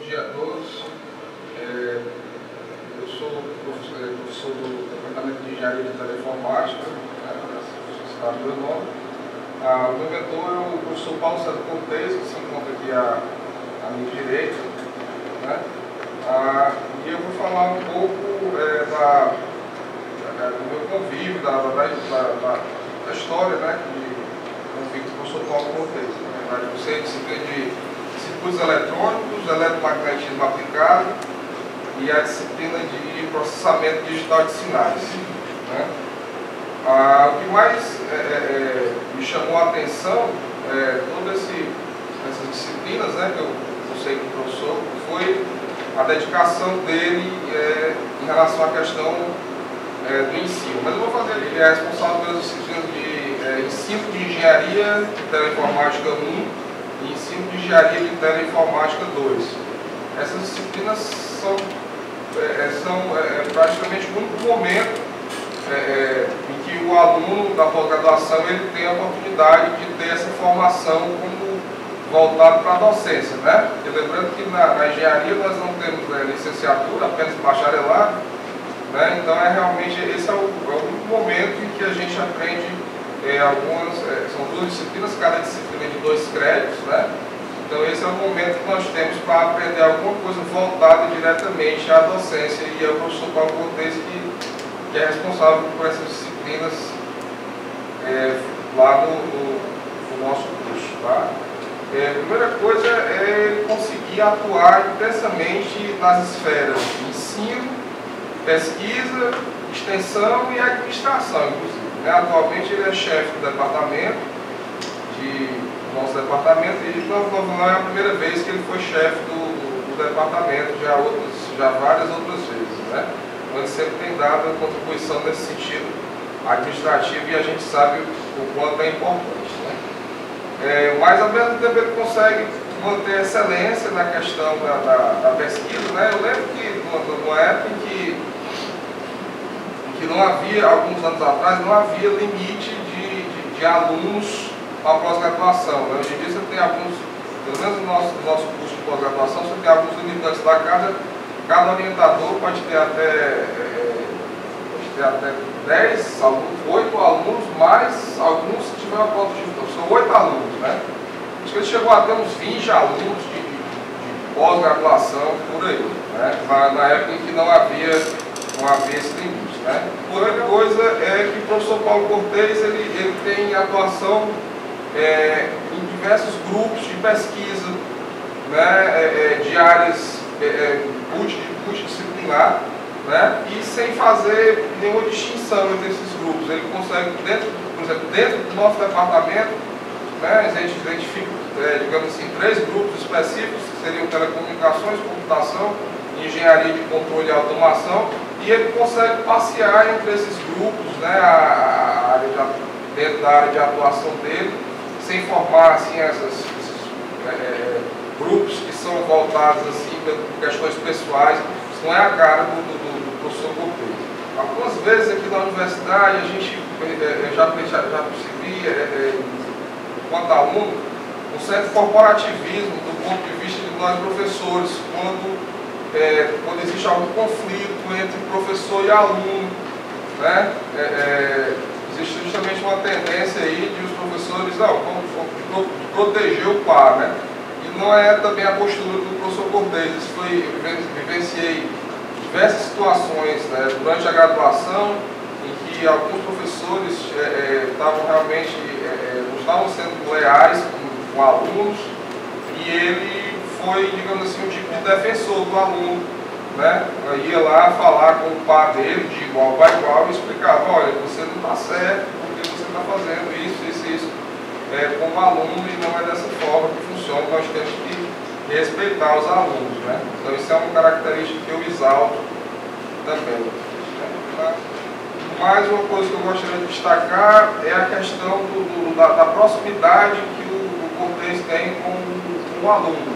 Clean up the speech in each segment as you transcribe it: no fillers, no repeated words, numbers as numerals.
dia a todos. Eu sou professor do Departamento de Engenharia de Teleinformática, citado meu nome. O meu mentor é o professor Paulo César Cortez, que se encontra aqui à minha direita. E eu vou falar um pouco do meu convívio, da história, que convívio com o professor Paulo Cortez. Na verdade, eu sei disciplina de circuitos eletrônicos, eletromagnetismo aplicado e a disciplina de processamento digital de sinais. O que mais me chamou a atenção, todas essas disciplinas, que eu sei do professor, foi a dedicação dele em relação à questão do ensino. Mas eu vou fazer, ele é responsável pelas disciplinas de ensino de engenharia de teleinformática 1 e ensino de engenharia de teleinformática 2. Essas disciplinas são praticamente o único momento em que o aluno da pós-graduação ele tem a oportunidade de ter essa formação como voltado para a docência, E lembrando que na engenharia nós não temos licenciatura, apenas bacharelado, Então realmente esse é o único momento em que a gente aprende são duas disciplinas, cada disciplina de 2 créditos, Então esse é o momento que nós temos para aprender alguma coisa voltada diretamente à docência, e é o professor Paulo Cortez que é responsável por essas disciplinas lá no nosso curso. A primeira coisa é ele conseguir atuar intensamente nas esferas de ensino, pesquisa, extensão e administração, inclusive. Atualmente ele é chefe do departamento, do nosso departamento, e não é a primeira vez que ele foi chefe do departamento, já várias outras vezes. Então ele sempre tem dado a contribuição nesse sentido administrativo e a gente sabe o quanto é importante. Mas ao mesmo tempo ele consegue manter excelência na questão da pesquisa. Eu lembro que numa época em que não havia, alguns anos atrás, não havia limite de alunos para a pós-graduação. Hoje em dia você tem alguns, pelo menos no nosso curso de pós-graduação, você tem alguns limitantes da cada orientador pode ter até 10 alunos, 8 alunos, mais alguns se tiver uma cota de são 8 alunos, Acho que ele chegou a ter uns 20 alunos de pós-graduação por aí, Na época em que não havia esse limite, Outra coisa é que o professor Paulo Cortez ele tem atuação em diversos grupos de pesquisa, de áreas multidisciplinar, e sem fazer nenhuma distinção entre esses grupos. Ele consegue, por exemplo, dentro do nosso departamento, a gente identifica, digamos assim, 3 grupos específicos, que seriam telecomunicações, computação, engenharia de controle e automação, e ele consegue passear entre esses grupos, dentro da área de atuação dele, sem formar assim, esses grupos que são voltados assim, por questões pessoais. Isso não é a cara do professor Cortez. Algumas vezes aqui na universidade a gente já percebi, enquanto aluno, um certo corporativismo do ponto de vista de nós professores, quando existe algum conflito entre professor e aluno, existe justamente uma tendência aí de os professores proteger o par, E não é também a postura do professor Cortez. Isso eu vivenciei diversas situações durante a graduação em que alguns professores não estavam sendo leais com alunos, e ele foi, digamos assim, um tipo de defensor do aluno, Ia lá falar com o par dele de igual para igual e explicava: olha, você não está certo porque você está fazendo isso como aluno, e não é dessa forma que funciona. Nós temos que respeitar os alunos, Então isso é uma característica que eu exalto também. Mais uma coisa que eu gostaria de destacar é a questão da proximidade que o Cortez tem com o aluno,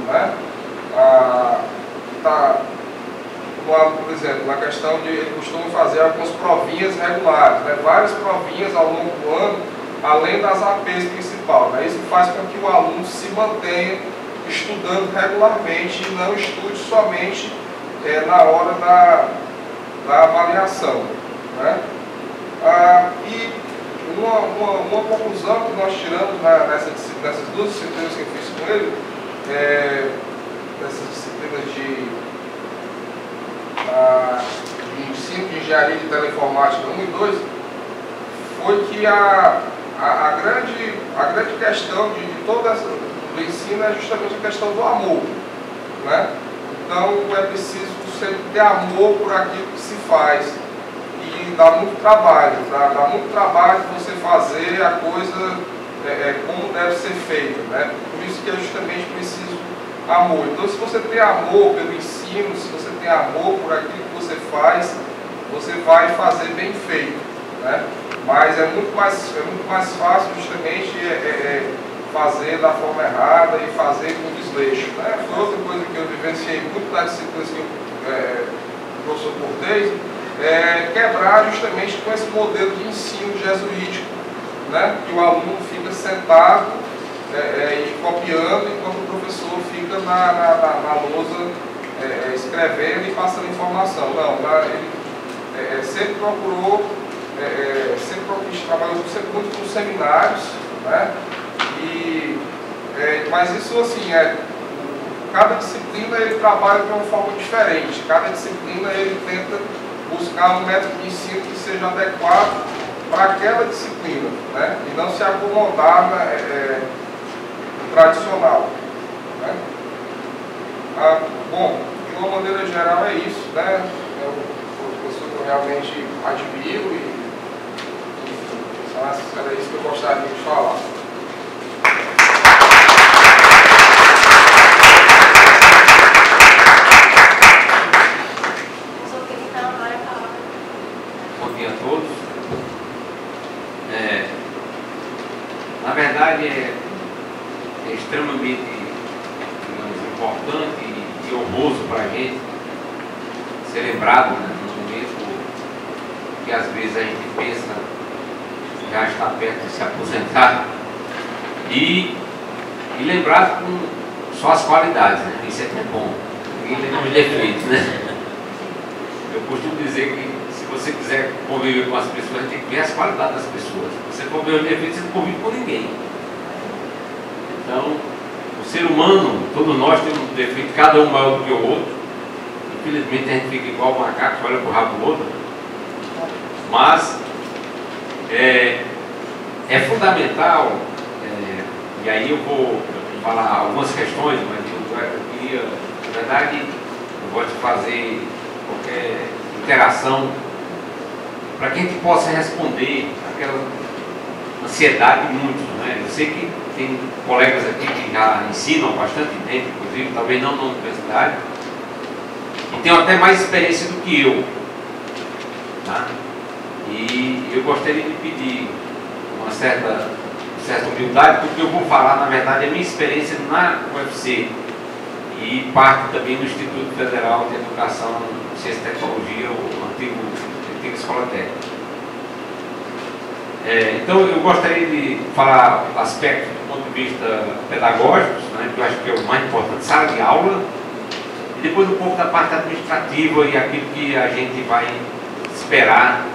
Por exemplo, na questão de ele costuma fazer algumas provinhas regulares, várias provinhas ao longo do ano, além das APs principais. Isso faz com que o aluno se mantenha estudando regularmente e não estude somente na hora da avaliação, né? E uma conclusão que nós tiramos nessas duas disciplinas que eu fiz com ele, nessas disciplinas de ensino de engenharia de teleinformática 1 e 2, foi que a grande questão de todo do ensino é justamente a questão do amor, né? Então é preciso sempre ter amor por aquilo que se faz, e dá muito trabalho, dá muito trabalho você fazer a coisa como deve ser feita, né? Por isso que é justamente preciso amor. Então, se você tem amor pelo ensino, se você tem amor por aquilo que você faz, você vai fazer bem feito, né? Mas é muito mais fácil justamente fazer da forma errada e fazer com desleixo, né? Foi outra coisa que eu vivenciei muito nas disciplinas que o professor Cortez, quebrar justamente com esse modelo de ensino jesuítico, né? Que o aluno fica sentado e copiando, enquanto o professor fica na lousa escrevendo e passando informação. Não, ele sempre procurou, trabalhou sempre muito com seminários, né? Mas isso assim, cada disciplina ele trabalha de uma forma diferente, cada disciplina ele tenta buscar um método de ensino que seja adequado para aquela disciplina, né? E não se acomodar no tradicional, né? Bom, de uma maneira geral é isso, né? É uma pessoa que eu realmente admiro e era isso que eu gostaria de falar. Bom dia a todos. Na verdade, é extremamente, digamos, importante e honroso para a gente ser lembrado, né, num momento que às vezes a gente pensa já está perto de se aposentar, e lembrado com só as qualidades, né? Isso é até bom, ninguém lembra os defeitos, né? Eu costumo dizer que se você quiser conviver com as pessoas, tem que ver as qualidades das pessoas. Se você for ver os defeitos, você não convive com ninguém. Então, o ser humano, todos nós temos um defeito, cada um maior do que o outro. Infelizmente a gente fica igual o macaco, olha para o rabo do outro. Mas é fundamental, e aí eu vou falar algumas questões, mas eu queria, na verdade, eu gosto de fazer qualquer interação para que a gente possa responder aquela ansiedade de muitos, né? Eu sei que tem colegas aqui que já ensinam há bastante tempo, inclusive, talvez não na universidade, e tem até mais experiência do que eu, tá? E eu gostaria de pedir uma certa humildade, porque eu vou falar, na verdade, a minha experiência na UFC e parte também do Instituto Federal de Educação, Ciência e Tecnologia, o antiga Escola Técnica. Então, eu gostaria de falar aspectos do ponto de vista pedagógico, né, que eu acho que é o mais importante, sala de aula, e depois um pouco da parte administrativa e aquilo que a gente vai esperar,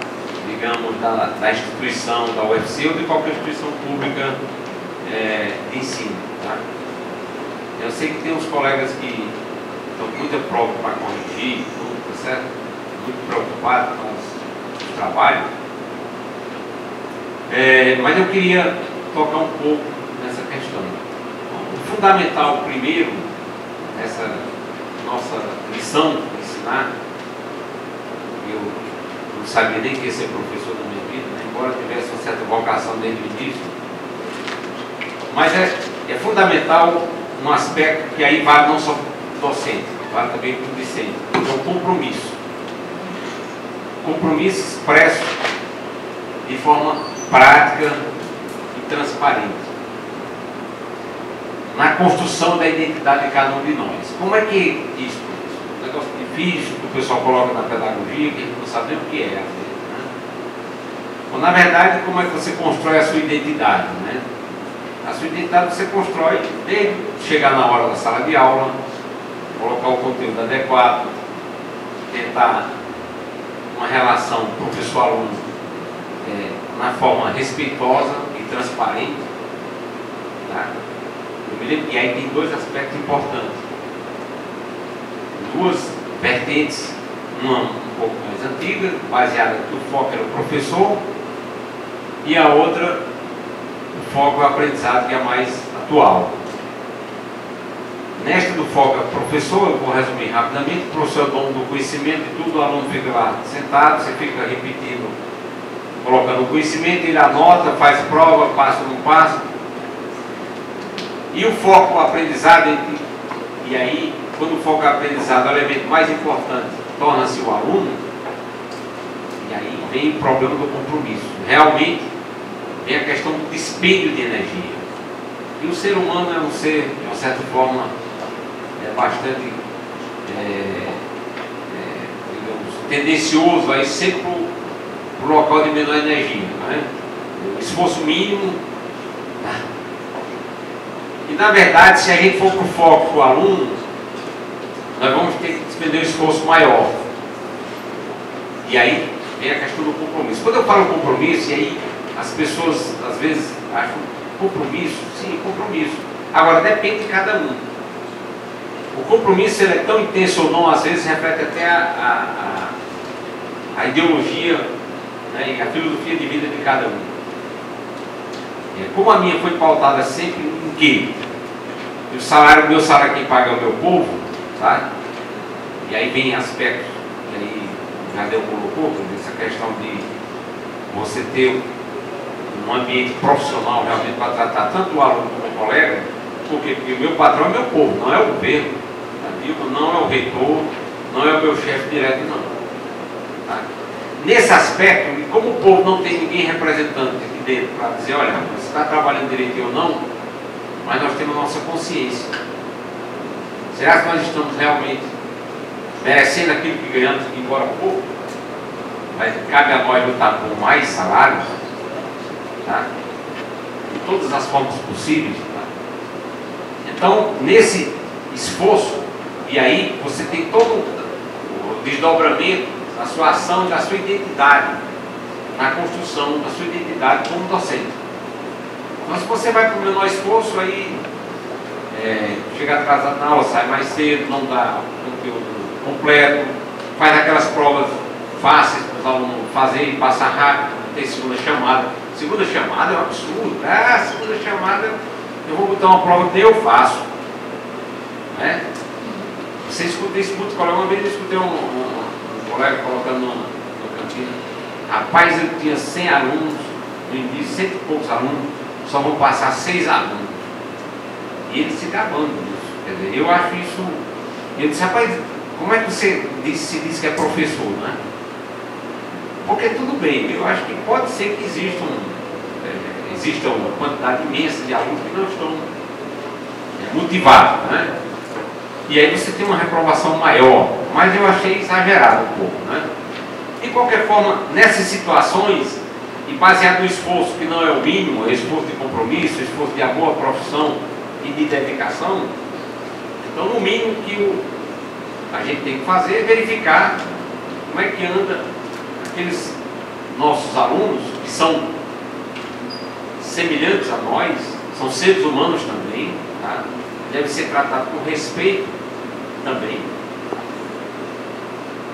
digamos, da instituição, da UFC ou de qualquer instituição pública de ensino. Tá? Eu sei que tem uns colegas que estão com muita prova para corrigir, tudo, tá certo? Muito preocupados com os trabalhos. Mas eu queria tocar um pouco nessa questão. O fundamental, primeiro, nessa nossa missão de ensinar, eu não sabia nem que ia ser professor na minha vida, né? Embora tivesse uma certa vocação desde o início, mas é fundamental um aspecto que aí vale não só para o docente, vale também para o discente, que é o compromisso. Compromisso expresso de forma prática e transparente na construção da identidade de cada um de nós. Como é que isso? Um negócio difícil que o pessoal coloca na pedagogia, que a gente não sabe nem o que é, né? Ou, na verdade, como é que você constrói a sua identidade, né? A sua identidade você constrói desde chegar na hora da sala de aula, colocar o conteúdo adequado, tentar uma relação professor-aluno na forma respeitosa e transparente. Tá? E aí tem dois aspectos importantes. Duas vertentes, uma um pouco mais antiga, baseada que o foco era o professor, e a outra, o foco é o aprendizado, que é mais atual. Nesta do foco é o professor, eu vou resumir rapidamente: o professor é dono do conhecimento e tudo, o aluno fica lá sentado, você fica repetindo, colocando o conhecimento, ele anota, faz prova, passa ou não passa. E o foco, o aprendizado, e aí, quando o foco é o aprendizado, é o elemento mais importante, torna-se o aluno, e aí vem o problema do compromisso. Realmente, vem a questão do dispêndio de energia. E o ser humano é um ser, de uma certa forma, bastante digamos, tendencioso a ir sempre para o local de menor energia, não é? O esforço mínimo. E na verdade, se a gente for para o foco do aluno, nós vamos ter que despender um esforço maior. E aí vem a questão do compromisso. Quando eu falo compromisso, e aí as pessoas às vezes acham compromisso, sim, compromisso. Agora depende de cada um. O compromisso, ele é tão intenso ou não, às vezes reflete até a ideologia, né, e a filosofia de vida de cada um. Como a minha foi pautada sempre em quê? O salário, meu salário quem paga é o meu povo, tá? E aí vem aspectos que aí Jardel colocou, essa questão de você ter um ambiente profissional realmente para tratar tanto o aluno como o colega. Por quê? Porque o meu patrão é meu povo, não é o governo, não é o reitor, não é o meu chefe direto, não. Tá? Nesse aspecto, como o povo não tem ninguém representante aqui dentro para dizer, olha, você está trabalhando direito ou não, mas nós temos nossa consciência. Será que nós estamos realmente merecendo aquilo que ganhamos, embora pouco? Mas cabe a nós lutar por mais salários, tá? De todas as formas possíveis. Tá? Então, nesse esforço, e aí você tem todo o desdobramento da sua ação e da sua identidade, na construção da sua identidade como docente. Então, se você vai para o menor esforço, aí chega atrasado na aula, sai mais cedo, não dá o conteúdo completo, faz aquelas provas fáceis para os alunos fazerem, passar rápido, tem segunda chamada. Segunda chamada é um absurdo. Segunda chamada, eu vou botar uma prova que nem eu faço. Né? Você escuta isso muito, colega. Uma vez eu escutei um colega colocando no cantinho. Rapaz, eu tinha 100 alunos, no início, 100 e poucos alunos, só vão passar 6 alunos. E ele se gabando disso. Quer dizer, eu acho isso. Ele disse, rapaz, como é que você se diz que é professor, né? Porque tudo bem, eu acho que pode ser que exista uma quantidade imensa de alunos que não estão motivados, né? E aí você tem uma reprovação maior, mas eu achei exagerado um pouco, né? De qualquer forma, nessas situações, e baseado no esforço que não é o mínimo, é esforço de compromisso, esforço de amor à profissão e de dedicação, então no mínimo que a gente tem que fazer é verificar como é que anda aqueles nossos alunos que são semelhantes a nós, são seres humanos também, tá? Deve ser tratado com respeito também.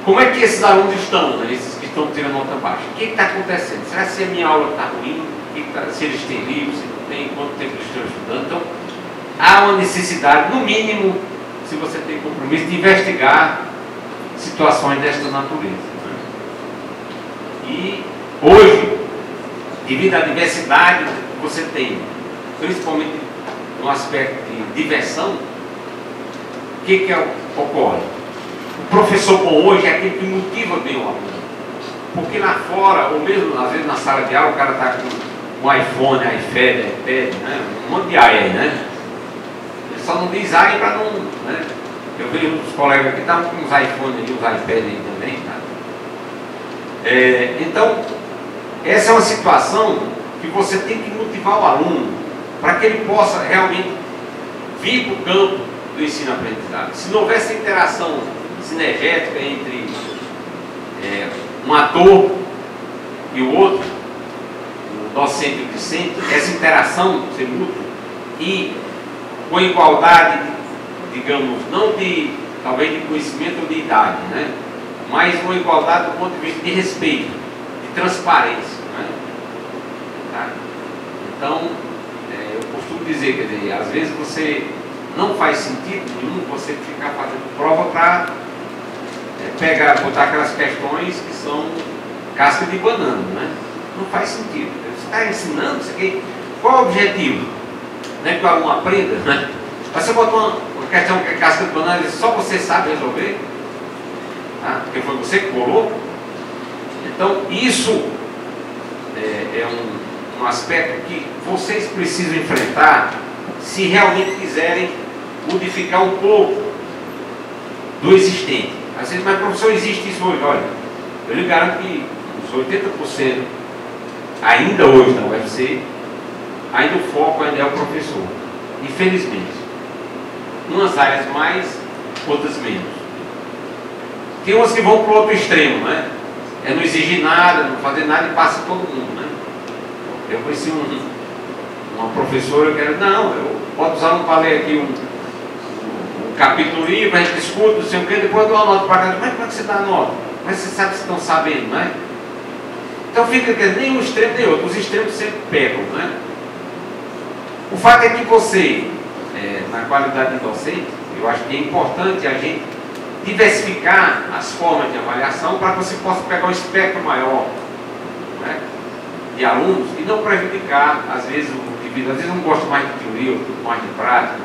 Como é que esses alunos estão, né? Esses que estão tirando nota baixa? O que está acontecendo? Será que a minha aula está ruim? Se eles têm livro, se não tem, quanto tempo eles estão estudando? Então, há uma necessidade, no mínimo, se você tem compromisso, de investigar situações desta natureza. Né? E hoje, devido à diversidade que você tem, principalmente no aspecto de diversão, o que ocorre? O professor bom hoje é aquele que motiva bem o aluno. Porque lá fora, ou mesmo às vezes na sala de aula, o cara está com um iPhone, iPad, né? Um monte de AI aí, né? Ele só não diz AI para não. Né? Eu vejo os colegas que estavam com os iPhones e os iPads aí também. Tá? Então, essa é uma situação que você tem que motivar o aluno. para que ele possa realmente vir para o campo do ensino-aprendizagem. Se não houvesse interação sinergética entre um ator e o outro, o docente e o discente, essa interação ser mútua e com igualdade, digamos, não de talvez de conhecimento ou de idade, né? Mas uma igualdade do ponto de vista de respeito, de transparência, né? Tá? Então, eu costumo dizer, quer dizer, às vezes você não faz sentido nenhum você ficar fazendo prova para botar aquelas questões que são casca de banana, né? Não faz sentido. Você está ensinando, qual é o objetivo? Não é que o aluno aprenda, né? Mas você botou uma questão que é casca de banana e só você sabe resolver, tá? Porque foi você que colou. Então, isso é um aspecto que vocês precisam enfrentar se realmente quiserem modificar um pouco do existente. Às vezes, mas professor, existe isso hoje? Olha, eu lhe garanto que uns 80% ainda hoje na UFC, ainda o foco ainda é o professor, infelizmente. Umas áreas mais, outras menos. Tem umas que vão para o outro extremo, né? Não exigir nada, não fazer nada e passa todo mundo, né? Eu conheci uma professora que era, não, eu posso usar para ler aqui um capítulo livre, a gente discute, não sei o que, depois eu dou a nota para casa. Mas como é que você dá a nota? Mas você sabe se estão sabendo, né? Então fica que nem um extremo nem outro, os extremos sempre pegam, né? O fato é que você, na qualidade de docente, eu acho que é importante a gente diversificar as formas de avaliação para que você possa pegar um espectro maior, né, de alunos e não prejudicar, às vezes, o indivíduo. Às vezes um gosta mais de teoria, outro mais de prática,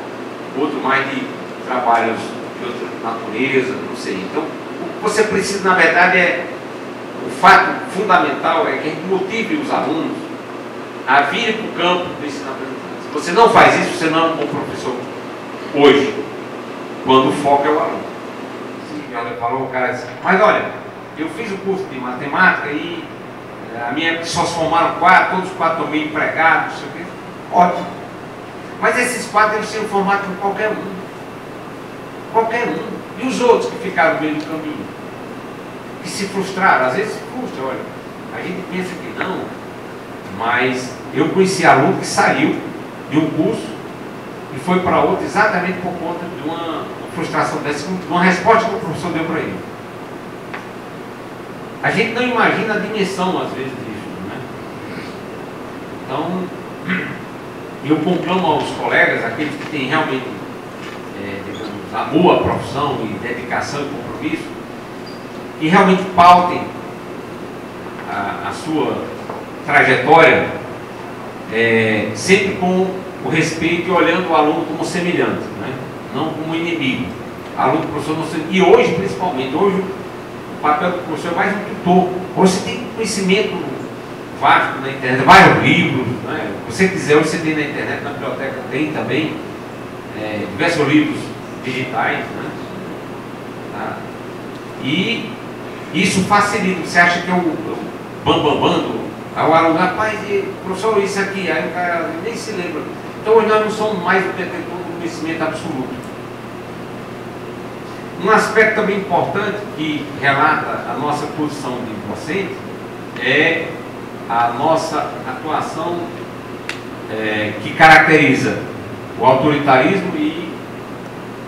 outro mais de trabalhos de outra natureza, não sei. Então, o que você precisa, na verdade, o fato fundamental é que a gente motive os alunos a virem para o campo do ensino-aprendizagem. Se você não faz isso, você não é um bom professor hoje, quando o foco é o aluno. Ela falou, o cara disse, mas olha, eu fiz o curso de matemática e a minha só se formaram 4, todos os 4 estão meio empregados, não sei o quê. Ótimo. Mas esses 4 eles seriam formados por qualquer um. Qualquer um. E os outros que ficaram no meio do caminho? Que se frustraram, às vezes se frustram, olha. A gente pensa que não, mas eu conheci aluno que saiu de um curso e foi para outro exatamente por conta de uma frustração dessa, uma resposta que o professor deu para ele. A gente não imagina a dimensão, às vezes, disso, né? Então, eu conclamo aos colegas, aqueles que têm realmente, digamos, amor à profissão e dedicação e compromisso, que realmente pautem a sua trajetória sempre com o respeito e olhando o aluno como semelhante, né? Não como inimigo. Aluno, professor, não sei. E hoje, principalmente, hoje o papel do professor é mais um tutor. Hoje você tem conhecimento vasto na internet, vários livros, né? Se você quiser, hoje você tem na internet, na biblioteca tem também diversos livros digitais, né? Tá? E isso facilita. Você acha que é o bambambando? Aí o aluno, rapaz, professor, isso aqui, aí o cara nem se lembra. Então hoje nós não somos mais o detentor do conhecimento absoluto. Um aspecto também importante que relata a nossa posição de docente é a nossa atuação que caracteriza o autoritarismo e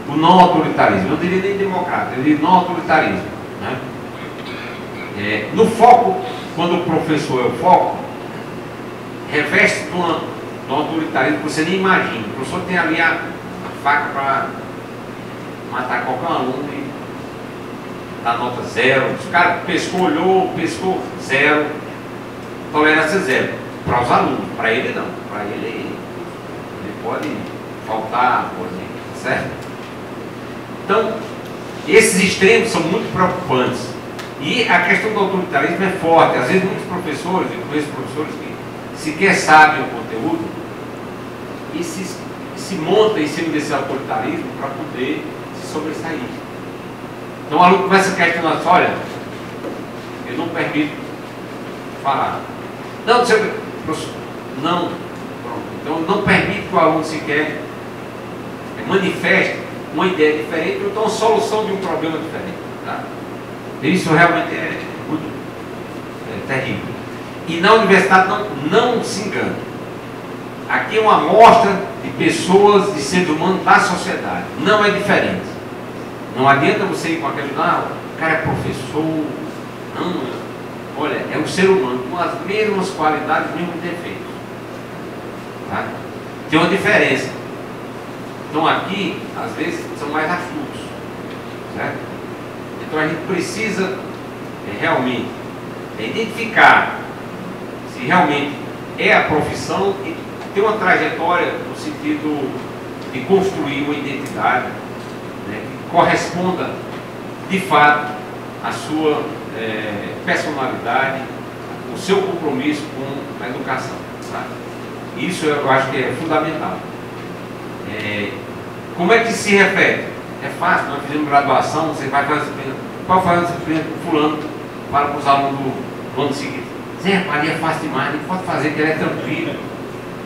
o não autoritarismo. Eu não diria nem democrata, eu diria não autoritarismo, né? No foco, quando o professor é o foco, reveste de um autoritarismo que você nem imagina. O professor tem ali a faca para matar qualquer aluno e dar nota 0. Os caras pescou, olhou, pescou 0, tolerância 0. Para os alunos, para ele não. Para ele pode faltar, certo? Então, esses extremos são muito preocupantes. E a questão do autoritarismo é forte. Às vezes muitos professores, eu conheço professores que sequer sabem o conteúdo e se montam em cima desse autoritarismo para poder se sobressair. Então o aluno começa a questionar, olha, eu não permito falar. Não, professor, não. Pronto. Então, não permite que o aluno sequer manifeste uma ideia diferente ou então a solução de um problema diferente. Tá? Isso realmente é muito terrível. E na universidade não se engane. Aqui é uma amostra de pessoas, de seres humanos da sociedade. Não é diferente. Não adianta você ir com aquele, o cara é professor. Não, olha, é um ser humano com as mesmas qualidades, os mesmos defeitos. Tá? Tem uma diferença. Então aqui, às vezes, são mais astutos. Certo? Então a gente precisa realmente identificar se realmente é a profissão e ter uma trajetória no sentido de construir uma identidade, né, que corresponda de fato à sua personalidade, o seu compromisso com a educação. Tá? Isso eu acho que é fundamental. Como é que se repete? É fácil, nós fizemos graduação, você vai fazer disciplina. Qual foi a disciplina que fulano fala para os alunos do ano seguinte? Zé, ali é fácil demais, não pode fazer, que ele é tranquilo.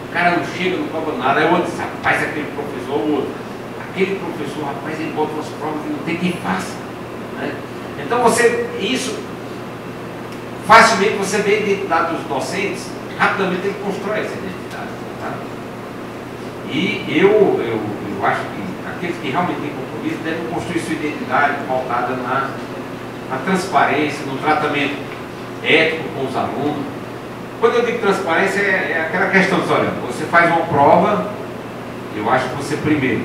O cara não chega, não cobra nada. Aí o outro diz, rapaz, aquele professor, o outro. Aquele professor, rapaz, ele bota umas provas que não tem quem faça. Né? Então isso, facilmente você vê a identidade dos docentes, rapidamente ele constrói essa identidade. Tá? E eu acho que aqueles que realmente têm compromisso devem construir sua identidade pautada na transparência, no tratamento ético com os alunos. Quando eu digo transparência, é aquela questão de, olha, você faz uma prova, eu acho que você primeiro,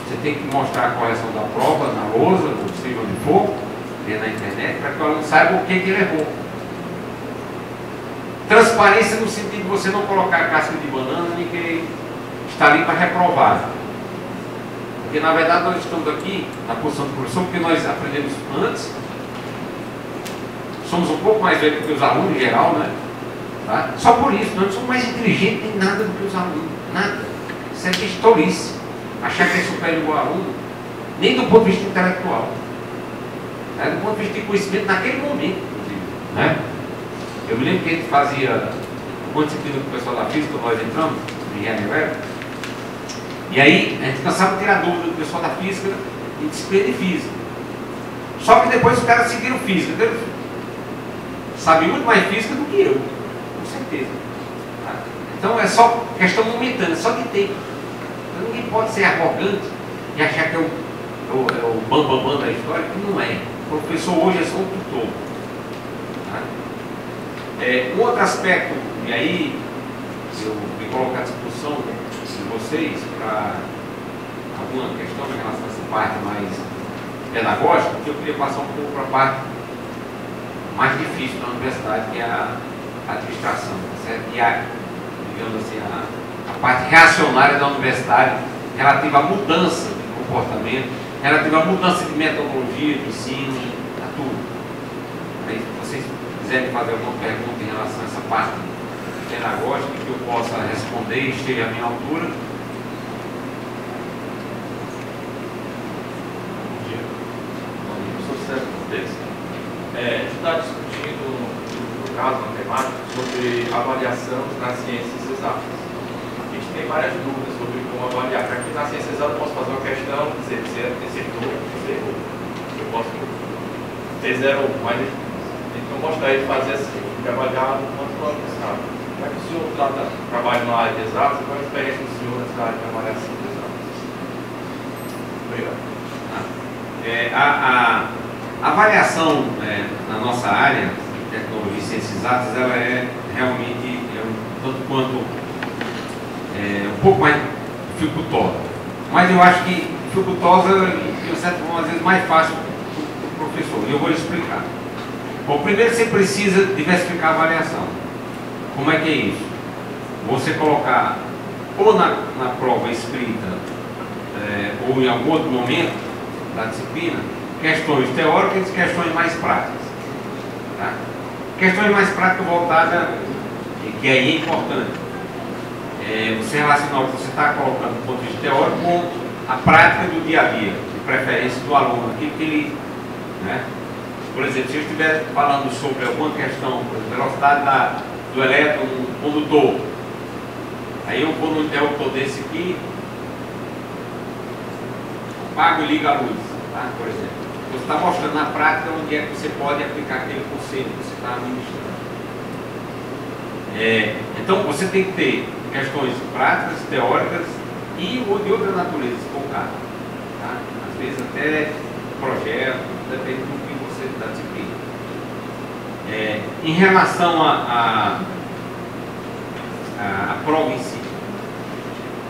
você tem que mostrar a correção da prova na lousa, ou seja onde for, na internet, para que o aluno saiba o que ele errou. Transparência no sentido de você não colocar a casca de banana nem que está ali para reprovar. Porque na verdade nós estamos aqui na posição do professor porque nós aprendemos antes, somos um pouco mais velhos que os alunos em geral, né? Tá? Só por isso, nós não somos mais inteligentes em nada do que os alunos, nada. Isso é tolice. Achar que é superior ao aluno, nem do ponto de vista intelectual, né? Do ponto de vista de conhecimento naquele momento, inclusive. Né? Eu me lembro que a gente fazia uma disciplina com o pessoal da física, nós entramos, em engenharia, e aí a gente cansava de tirar dúvida do pessoal da física em disciplina de física. Só que depois os caras seguiram física, entendeu? Sabem muito mais física do que eu, com certeza. Tá? Então é só questão momentânea, só de tempo. Então, ninguém pode ser arrogante e achar que é o bambambam da história, que não é. O professor hoje é só um tutor. Tá? Um outro aspecto, e aí eu me coloco à discussão de vocês para alguma questão em relação a essa parte mais pedagógica, que eu queria passar um pouco para a parte mais difícil da universidade, que é a administração, certo? E digamos assim, a parte reacionária da universidade relativa à mudança de comportamento, relativa à mudança de metodologia, de ensino, a tudo. Aí, se vocês quiserem fazer alguma pergunta em relação a essa parte pedagógica que eu possa responder e esteja à minha altura. Bom dia. Eu sou Sérgio Cortez. A gente está discutindo, no caso matemático, sobre avaliação nas ciências exatas. A gente tem várias dúvidas sobre como avaliar. Para que na ciência exata eu posso fazer uma questão, dizer se acertou ou se errou. Eu posso ter 0 ou 1, mas então eu gostaria de fazer assim, de avaliar no quanto nós sabe. Como é que o senhor trabalha na área de exatas? Qual é a experiência do senhor nessa área de avaliação de exatas? Obrigado. A avaliação na nossa área de tecnologia e ciências exatas, ela é realmente tanto quanto um pouco mais dificultosa. Mas eu acho que dificultosa e, de certa forma, às vezes mais fácil para o professor. E eu vou lhe explicar. Bom, primeiro você precisa diversificar a avaliação. Como é que é isso? Você colocar ou na prova escrita ou em algum outro momento da disciplina questões teóricas e questões mais práticas. Tá? Questões mais práticas voltadas, que aí é importante. Você relacionar o que você está colocando do ponto de vista teórico com a prática do dia a dia, de preferência do aluno, aquilo que ele. Né? Por exemplo, se eu estiver falando sobre alguma questão, por exemplo, velocidade do elétron no condutor, Aí eu vou no interruptor desse aqui, apago e ligo a luz, tá? Por exemplo. Você está mostrando na prática onde é que você pode aplicar aquele conceito que você está administrando. Então você tem que ter questões práticas, teóricas e de outra natureza, se for o caso. Tá? Às vezes até projeto, depende do que você está disciplina. Em relação à prova em si.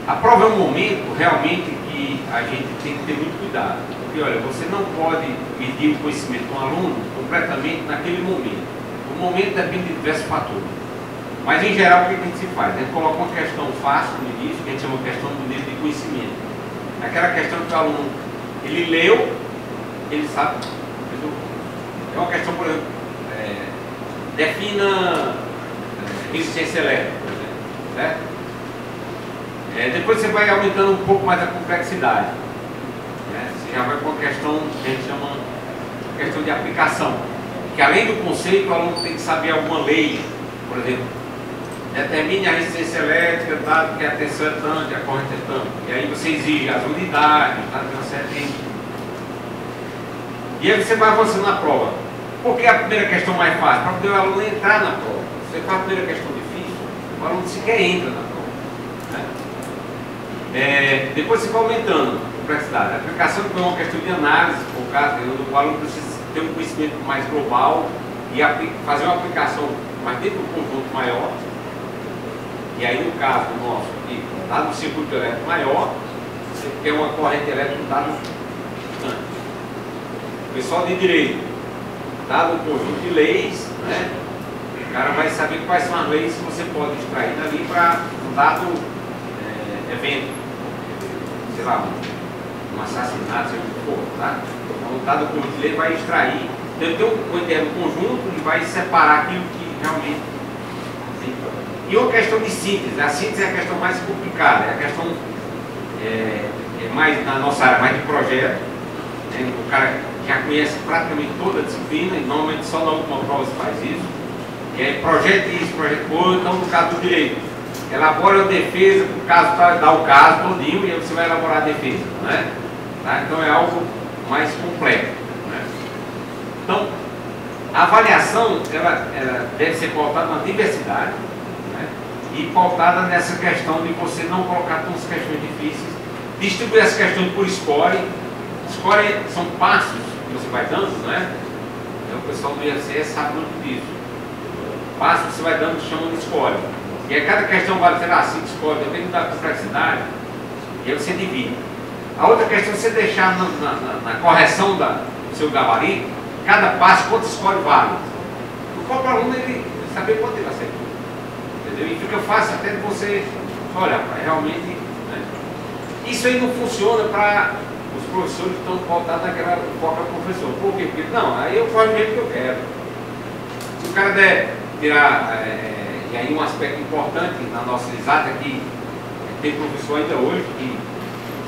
A prova é um momento realmente que a gente tem que ter muito cuidado. Porque olha, você não pode medir o conhecimento do aluno completamente naquele momento. O momento depende de diversos fatores. Mas em geral o que a gente se faz? A gente coloca uma questão fácil no início, que a gente chama de questão do nível de conhecimento. Aquela questão que o aluno, ele leu, ele sabe. É uma questão, por exemplo, defina resistência elétrica, por exemplo, certo? Depois você vai aumentando um pouco mais a complexidade. Você já vai com uma questão que a gente chama de questão de aplicação. Que além do conceito, o aluno tem que saber alguma lei, por exemplo, determine a resistência elétrica, dado que a tensão é tanto, a corrente é tanto. E aí você exige as unidades, tá? Tem uma série. E aí você vai avançando na prova. Por que a primeira questão mais fácil? Para poder o aluno entrar na prova. Se você faz a primeira questão difícil, o aluno sequer entra na prova. Né? Depois você vai aumentando a complexidade. A aplicação foi uma questão de análise, por caso, o aluno precisa ter um conhecimento mais global e fazer uma aplicação mais dentro do conjunto maior. E aí, no caso nosso, dado um circuito elétrico maior, você quer uma corrente elétrica dado distante. O pessoal de direito, dado um conjunto de leis, né, o cara vai saber quais são as leis que você pode extrair dali para um dado evento, sei lá, um assassinato, seja o que for, tá? Então, dado conjunto de lei, vai extrair, tem uma ideia do conjunto e vai separar aquilo que realmente. E uma questão de síntese. A síntese é a questão mais complicada, é a questão mais na nossa área, mais de projeto. Né? O cara já conhece praticamente toda a disciplina, e normalmente só na última prova se faz isso. E aí projeta isso, projeta outro, então no caso do direito, elabora a defesa, o caso dá o caso todinho, e aí você vai elaborar a defesa. Né? Tá? Então é algo mais complexo. Né? Então, a avaliação ela deve ser pautada na diversidade, né? E pautada nessa questão de você não colocar tantas questões difíceis, distribuir as questões por score. Score são passos que você vai dando, né? Então, o pessoal do IFCS sabe muito disso. Passos que você vai dando, chama de score. E aí cada questão vale, sei lá, 5 scores, depende da complexidade, e aí você divide. A outra questão é você deixar na correção do seu gabarito, cada passo, quantos scores vale. O próprio aluno, ele saber quanto ele acertou. Entendeu? E fica fácil até de você, olha, realmente, né? Isso aí não funciona para os professores que estão voltados naquela foca do professor. Por quê? Porque, não, aí eu faço do jeito que eu quero. Se o cara der tirar, e aí um aspecto importante na nossa exata aqui, tem professor ainda hoje que,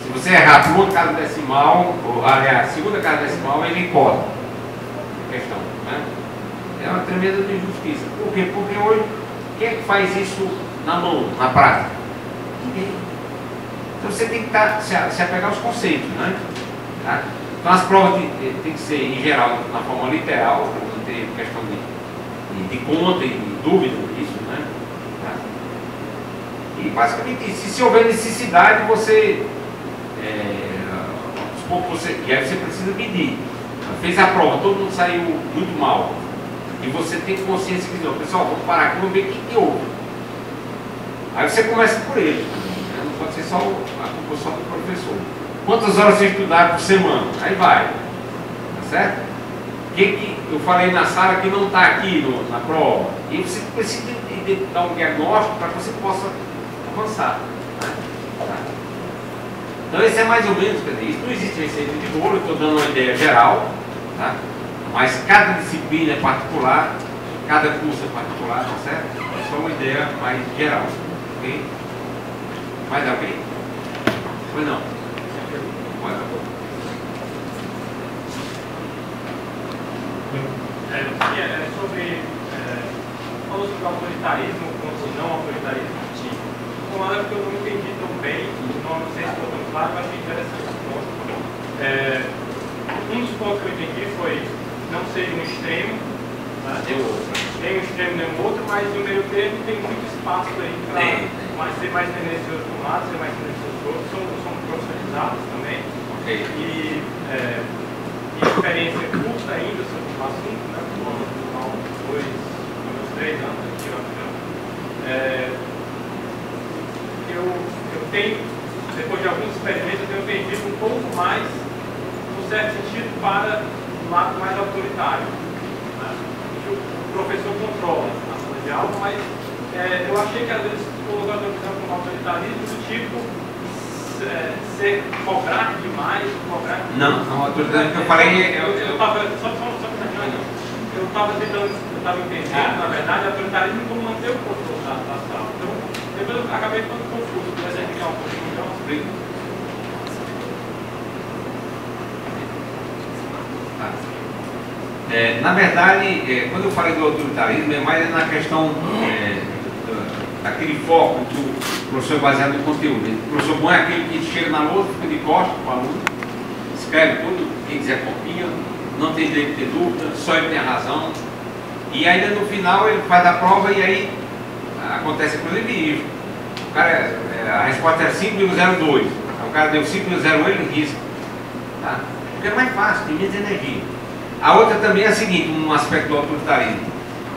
se você errar por uma casa decimal, ou a segunda casa decimal, ele corta a questão. Né? É uma tremenda injustiça. Por quê? Porque hoje, quem é que faz isso na mão, na prática? Ninguém. Então você tem que se apegar aos conceitos. Né? Tá? Então as provas tem que ser, em geral, na forma literal, para não ter questão de conta e de dúvida disso. Né? Tá? E basicamente, se houver necessidade, você. E aí você precisa medir. Fez a prova, todo mundo saiu muito mal. E você tem consciência que, não, pessoal, vamos parar aqui, vamos ver o que houve. Aí você começa por ele. Não pode ser só a culpa só do professor. Quantas horas você estudar por semana? Aí vai. Tá certo? O que eu falei na sala que não está aqui na prova? E você precisa dar um diagnóstico para que você possa avançar. Né? Tá? Então esse é mais ou menos, quer dizer, isso não existe receita de bolo, eu estou dando uma ideia geral, tá? Mas cada disciplina é particular, cada curso é particular, tá certo? É só uma ideia mais geral, ok? Mais alguém? Pois não? Mais alguém? Sobre, falou sobre autoritarismo contra não autoritarismo ativo. falando é porque eu não entendi tão bem, não sei se ficou tão claro, mas achei interessante esse ponto. Um dos pontos que eu entendi foi não ser um extremo, né? Nem um extremo nem um outro, mas no meio termo tem muito espaço aí para ser mais tendencioso de um lado, ser mais tendencioso do outro, são profissionalizados também. Okay. E experiência curta ainda sobre o assunto, né? Há uns 3 anos aqui, eu tenho, depois de alguns experimentos, eu tenho tendido um pouco mais, no certo sentido, para um lado mais autoritário. Né? Que o professor controla a sala de aula, mas eu achei que às vezes colocou a visão como autoritarismo do tipo cobrar demais, cobrar... Não, a autoridade que eu falei... Eu estava entendendo, na verdade, autoritarismo como manter o controle da sala. Então, depois eu acabei ficando confuso, por explicar um pouquinho, então explico. Na verdade, quando eu falei do autoritarismo, é mais na questão daquele foco que o professor é baseado no conteúdo. O professor bom é aquele que chega na lousa, fica de costas para o aluno, escreve tudo, quem quiser copia, não tem direito de ter dúvida, só ele tem a razão. E ainda no final ele faz a prova e aí acontece inclusive isso. O cara, a resposta era 5,02. O cara deu 5,01 e ele risca. Tá? Porque é mais fácil, tem menos energia. A outra também é a seguinte, um aspecto do autoritarismo.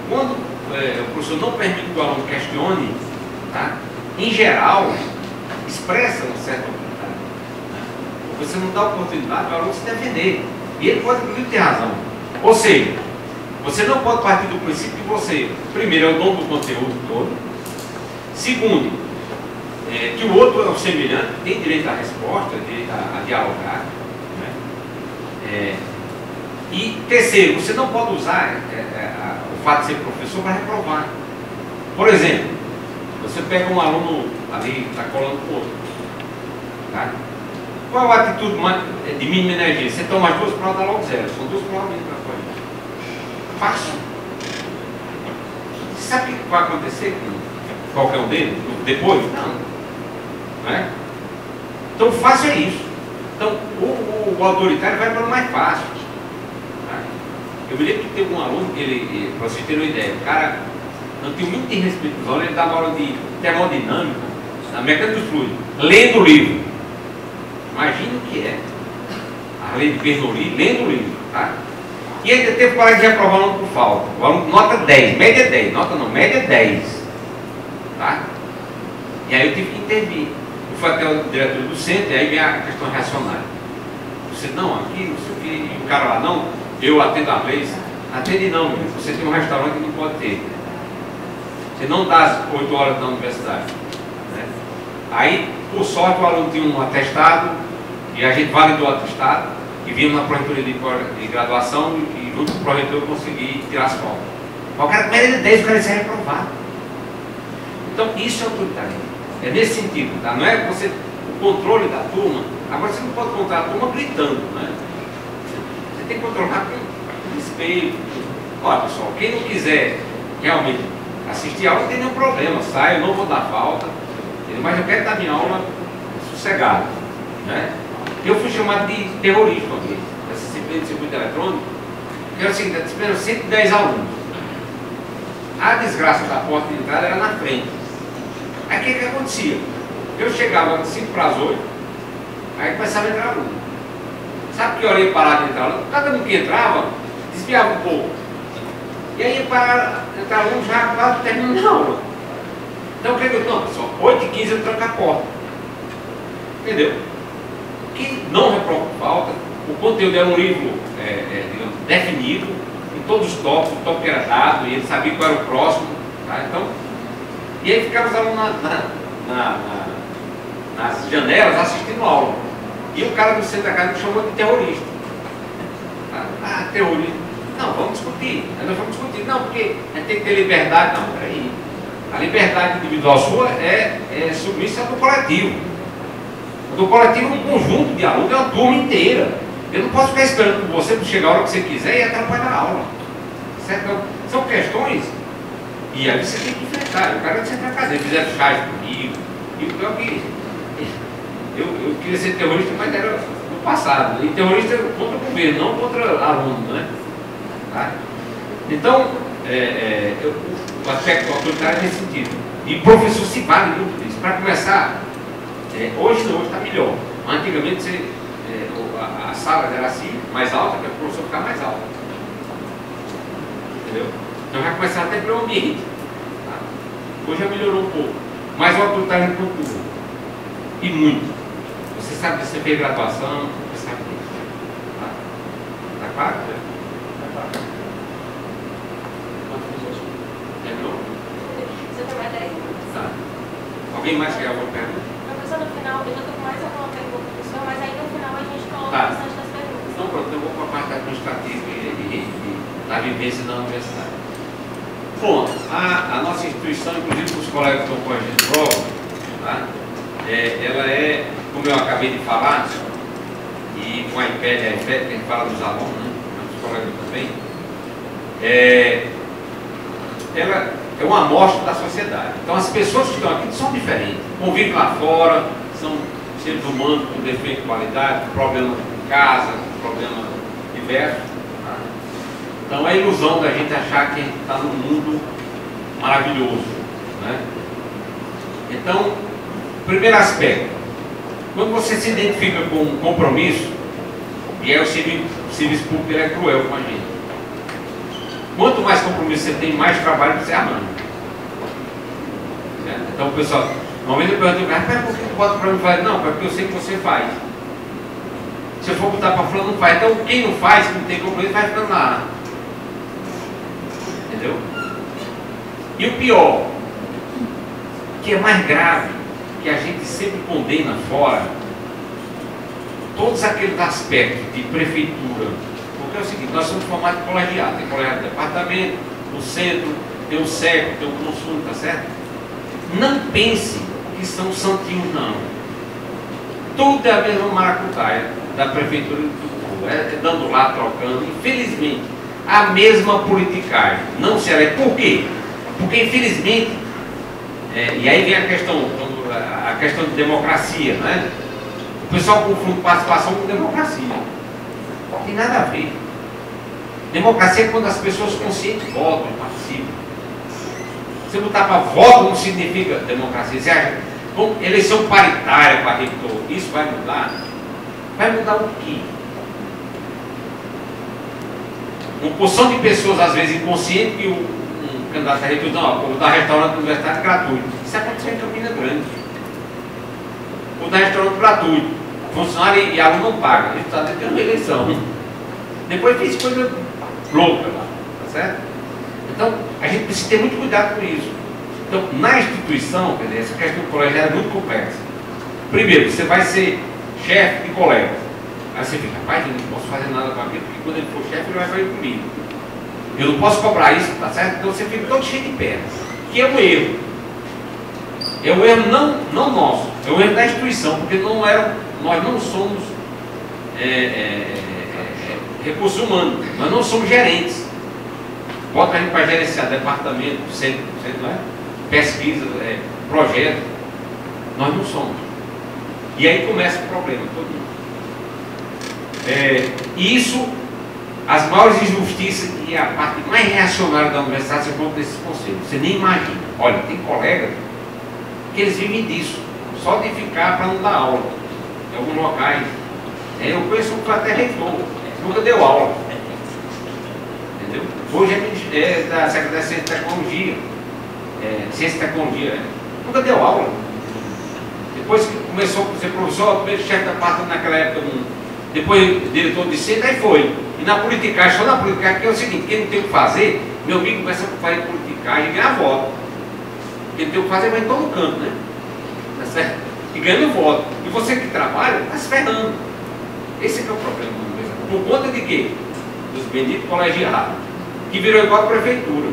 Quando o professor não permite que o aluno questione, tá? Em geral, expressa um certo autoritarismo. Né? Você não dá oportunidade para o aluno se defender. E ele pode inclusive ter razão. Ou seja, você não pode partir do princípio que você, primeiro, é o dono do conteúdo todo. Segundo, que o outro é o semelhante, tem direito à resposta, direito a dialogar. Né? E terceiro, você não pode usar o fato de ser professor para reprovar. Por exemplo, você pega um aluno ali, está colando com o outro. Tá? Qual a atitude de mínima energia? Você toma as duas provas, dá logo 0. São 2 provas mínimas para a gente. Fácil. Você sabe o que vai acontecer com qualquer um deles? Depois? Não é? Então fácil é isso. Então o autoritário vai para o mais fácil. Tá? Eu me lembro que teve um aluno que para vocês terem uma ideia, o cara não tem muito de respeito dos alunos, ele dava aula de termodinâmica, na mecânica dos fluidos, lendo o livro. Imagina o que é. A lei de Bernoulli, lendo o livro. Tá? E ainda teve coragem de reprovar o aluno por falta. O aluno nota 10, média 10, nota não, média 10. Tá? E aí eu tive que intervir. Eu fui até o diretor do centro, e aí vem a questão reacionária. Você, não, aqui, não sei o que, e o cara lá, não, eu atendo a lei. Atende não, meu. Você tem um restaurante que não pode ter. Você não dá as 8 horas na universidade. Né? Aí, por sorte, o aluno tinha um atestado, e a gente validou o atestado, e vimos na projetoria de graduação, e junto com o projetor eu consegui tirar as provas. Mas o cara com média de 10, o cara ia ser reprovado. Então, isso é autoritarismo. É nesse sentido, tá? Não é você, o controle da turma. Agora, você não pode controlar a turma gritando, né? Você tem que controlar com respeito. Olha, pessoal, quem não quiser realmente assistir a aula, não tem nenhum problema. Sai, eu não vou dar falta, mas eu quero dar minha aula sossegada, né? Eu fui chamado de terrorista uma vez, dessa disciplina de circuito eletrônico, que era o seguinte, disciplina 110 alunos. A desgraça da porta de entrada era na frente. Aí o que acontecia? Eu chegava de 5 para as 8, aí começava a entrar aluno. Sabe que hora ia parar de entrar aluno? Cada um que entrava, desviava um pouco. E aí ia parar de entrar aluno já quase terminando a aula. Então o que eu não, pessoal, 8h15 eu tranco a porta. Entendeu? Que não reprova falta, o conteúdo era um livro digamos, definido, em todos os tópicos, o tópico era dado, e ele sabia qual era o próximo. Tá? Então, e aí ficava os alunos nas janelas assistindo a aula. E o cara do centro da casa me chamou de terrorista. Ah, terrorista. Não, vamos discutir. Nós vamos discutir. Não, porque a gente tem que ter liberdade. Não, peraí. A liberdade individual sua é submissa do coletivo. O coletivo é um conjunto de alunos, é uma turma inteira. Eu não posso ficar esperando por você para chegar a hora que você quiser e atrapalhar a aula. Certo? Então, são questões e aí você tem que enfrentar. O cara vai sentar na cadeira, fizer chás comigo, E o pior que eu queria ser terrorista, mas era no passado. E terrorista contra o governo, não contra aluno, né? Tá? Então, o aspecto autoritário é nesse sentido. E o professor se vale muito disso. Para começar, hoje está melhor. Antigamente a sala era assim, mais alta, para o professor ficar mais alto. Entendeu? Então vai começar até pelo ambiente. Tá? Hoje já melhorou um pouco. Mas o autoritário procura. E muito. Você sabe que você fez graduação, você sabe disso. Tá claro? Tá claro. Terminou? Você tem mais 10 minutos. Tá. Alguém mais quer alguma pergunta? Professor, no final, eu já estou com mais alguma pergunta para o senhor, mas aí no final a gente coloca Tá. o restante das perguntas. Então pronto, eu vou para a parte administrativa da vivência da universidade. Pronto, a nossa instituição, inclusive os colegas que estão com a gente prova, tá? Ela é, como eu acabei de falar, e com a IPED, que a gente fala dos alunos, né? Os colegas também, ela é uma amostra da sociedade. Então as pessoas que estão aqui são diferentes, convivem lá fora, são seres humanos com defeito de qualidade, com problemas em casa, com problemas diversos. Tá? Então é a ilusão da gente achar que a gente está num mundo maravilhoso. Né? Então, primeiro aspecto, quando você se identifica com um compromisso, e aí o serviço público é cruel com a gente. Quanto mais compromisso você tem, mais trabalho você arranja. Certo? Então o pessoal, normalmente eu pergunto, mas por que tu bota para mim fazer? Não, porque eu sei que você faz. Se eu for botar para fulano, não faz. Então quem não faz, que não tem compromisso, vai ficando lá. Entendeu? E o pior, que é mais grave, que a gente sempre condena fora, todos aqueles aspectos de prefeitura. Porque é o seguinte, nós somos formados de colegiado, tem colegiado de departamento, o centro, tem o SECO, tem o consumo, tá certo? Não pense que são santinhos, não. Tudo é a mesma maracutaia da prefeitura do povo, dando lá, trocando, infelizmente, a mesma politicagem. Não se elege. Por quê? Porque infelizmente, e aí vem a questão de democracia, né? O pessoal confunde participação com democracia. Não tem nada a ver. Democracia é quando as pessoas conscientes votam e participam. Você botar para voto não significa democracia. Você acha, com eleição paritária para reitor, isso vai mudar? Vai mudar o quê? Uma porção de pessoas, às vezes, inconscientes, que um candidato a reitor, não, vou dar restaurante universitário gratuito. Isso aconteceu em Campina Grande. Vou dar restaurante gratuito. Funcionário e aluno não paga. Ele está tendo uma eleição. Depois fez coisa louca lá, tá certo? Então, a gente precisa ter muito cuidado com isso. Então, na instituição, quer dizer, essa questão do colégio é muito complexa. Primeiro, você vai ser chefe de colega. Aí você fica, rapaz, eu não posso fazer nada com aquilo, porque quando ele for chefe, ele vai fazer comigo. Eu não posso cobrar isso, tá certo? Então você fica todo cheio de pernas. Que é um erro. É um erro não nosso, é um erro da instituição, porque nós não somos recursos humanos, nós não somos gerentes. Bota a gente para gerenciar departamento, centro, não é? Pesquisa, projeto. Nós não somos. E aí começa o problema todo. Isso, as maiores injustiças e a parte mais reacionária da universidade se encontra nesses conselhos. Você nem imagina. Olha, tem colegas que eles vivem disso, só de ficar para não dar aula em alguns locais. Eu conheço um que foi até reitor, nunca deu aula. Entendeu? Hoje é da Secretaria de Ciência e Tecnologia, Ciência e Tecnologia, nunca deu aula. Depois que começou a ser professor, primeiro chefe da parte naquela época, depois diretor de centro, aí foi. E na politicagem, só na politicagem, que é o seguinte, quem não tem o que fazer, meu amigo começa a fazer politicagem e ganhar voto. Quem não tem o que fazer vai em todo canto, né? Tá certo? E ganhando voto. E você que trabalha, está se ferrando. Esse é o problema. Por conta de quê? Dos benditos colegiados, que virou igual a prefeitura.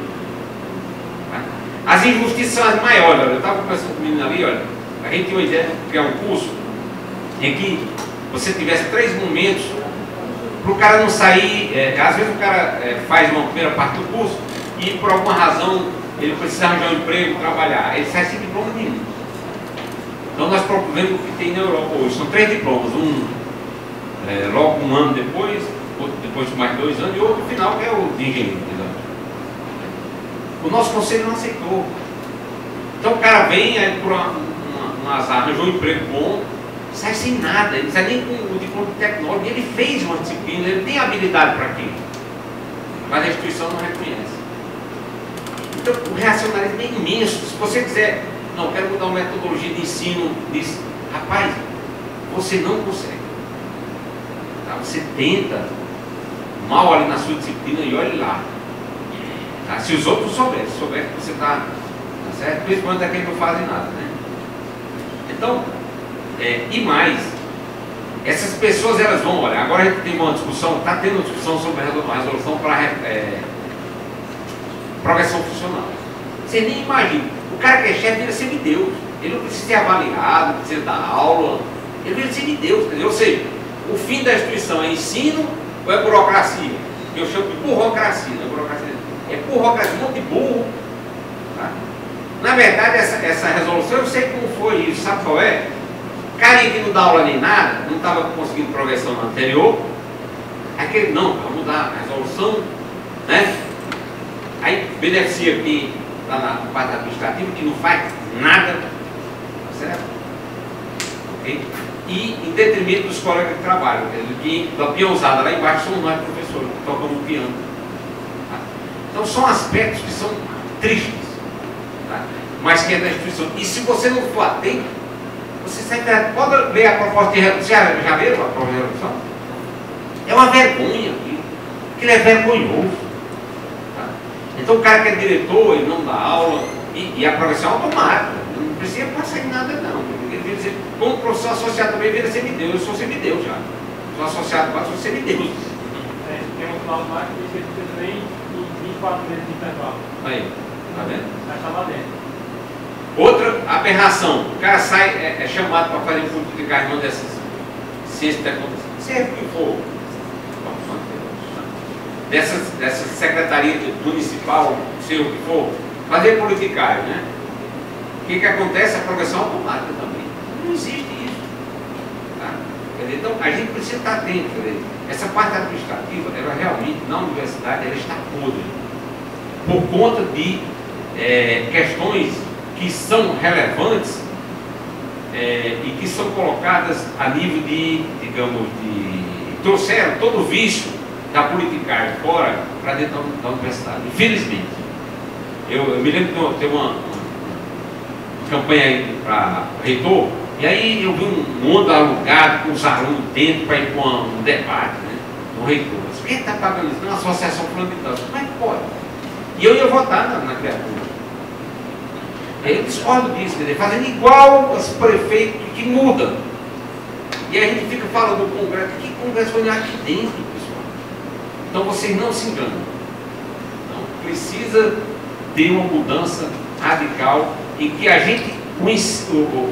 As injustiças são as maiores. Olha, eu estava conversando com o menino ali, olha, a gente tinha uma ideia de criar um curso em que você tivesse 3 momentos para o cara não sair. Às vezes o cara faz uma primeira parte do curso e por alguma razão ele precisa arranjar um emprego, trabalhar. Ele sai sem diploma nenhum. Então nós propusemos o que tem na Europa hoje. São 3 diplomas, logo um ano depois, outro depois de mais 2 anos, e outro no final, que é o de engenheiro. O nosso conselho não aceitou. Então o cara vem, aí por um azar, arranjou um emprego bom, sai sem nada, ele não sai nem com o diploma de tecnólogo, ele fez uma disciplina, ele tem habilidade para aquilo, mas a instituição não reconhece. Então o reacionarismo é imenso. Se você quiser, não, eu quero mudar uma metodologia de ensino, diz, rapaz, você não consegue. Tá? Você tenta mal ali na sua disciplina e olhe lá. Tá? Se os outros souberem que você está certo, principalmente aqueles que não fazem nada, né? Então, e mais, essas pessoas elas vão olhar. Agora a gente tem uma discussão, está tendo uma discussão sobre a resolução para progressão funcional. Você nem imagina, o cara que é chefe vira semideus, ele não precisa ser avaliado, não precisa dar aula, ele vira semideus, entendeu? Ou seja, o fim da instituição é ensino ou é burocracia? Eu chamo de burocracia, não é burocracia, é burocracia, um monte de burro. Tá? Na verdade, essa resolução, eu sei como foi isso, sabe qual é? O carinha que não dá aula nem nada, não estava conseguindo progressão no anterior, aquele não, vai mudar a resolução, né? Aí beneficia quem está na parte administrativa, que não faz nada, certo? Ok? E em detrimento dos colegas de trabalho, que da peãozada lá embaixo somos nós professores, que tocamos piano. Tá? Então são aspectos que são tristes, tá? Mas que é da instituição. E se você não for atento, você sempre pode ler a proposta de redução. Já viram a proposta de redução? É uma vergonha aquilo é vergonhoso. Tá? Então o cara que é diretor, ele não dá aula, e a progressão é automática, não precisa passar em nada não. Ele vira ser, como professor associado também vira semideus, eu sou semideus já. Sou associado, mas sou semideus. Tem um clause lá que diz que ele tem 24 meses de intervalo. Aí, tá vendo? Vai estar lá dentro. Outra aberração, o cara sai, é chamado para fazer um fundo de carne dessas ciências da conta, seja o que for, dessas secretarias municipal, seja o que for, fazer politicário, né? O que acontece? A progressão automática também. Não existe isso. Tá? Quer dizer, então a gente precisa estar atento. Quer dizer, essa parte administrativa, ela realmente, na universidade, ela está podre. Por conta de questões que são relevantes e que são colocadas a nível de, digamos, trouxeram todo o vício da politicagem fora para dentro da universidade, infelizmente. Eu me lembro que teve uma campanha aí para reitor, e aí eu vi um mundo alugado com os alunos dentro para ir para um debate, né, com o reitor. Quem está pagando isso? Não, a associação fulano de tal. Como é que pode? E eu ia votar na criatura. Eu discordo disso, quer dizer, fazendo igual os prefeitos que mudam. E aí a gente fica falando do Congresso, que Congresso foi aqui dentro, pessoal. Então vocês não se enganam. Então, precisa ter uma mudança radical em que a gente,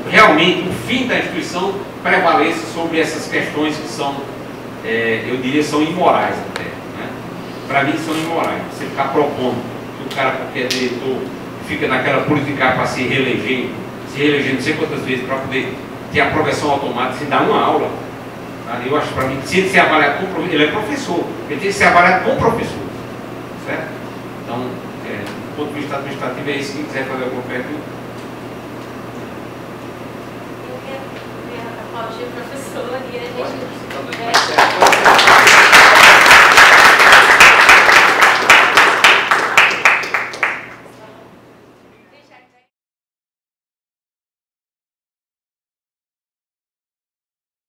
realmente, o fim da instituição prevaleça sobre essas questões que são, eu diria, são imorais até. Né? Para mim são imorais. Você ficar propondo que o cara, porque é diretor, fica naquela política para se reeleger não sei quantas vezes para poder ter a progressão automática sem dar uma aula. Tá? Eu acho, para mim, se ele ser avaliado como professor, ele é professor, ele tem que ser avaliado como professor. Certo? Então, do ponto de vista administrativo, é isso. Quem quiser fazer alguma pergunta. Eu quero aplaudir a professora e a gente. Pode.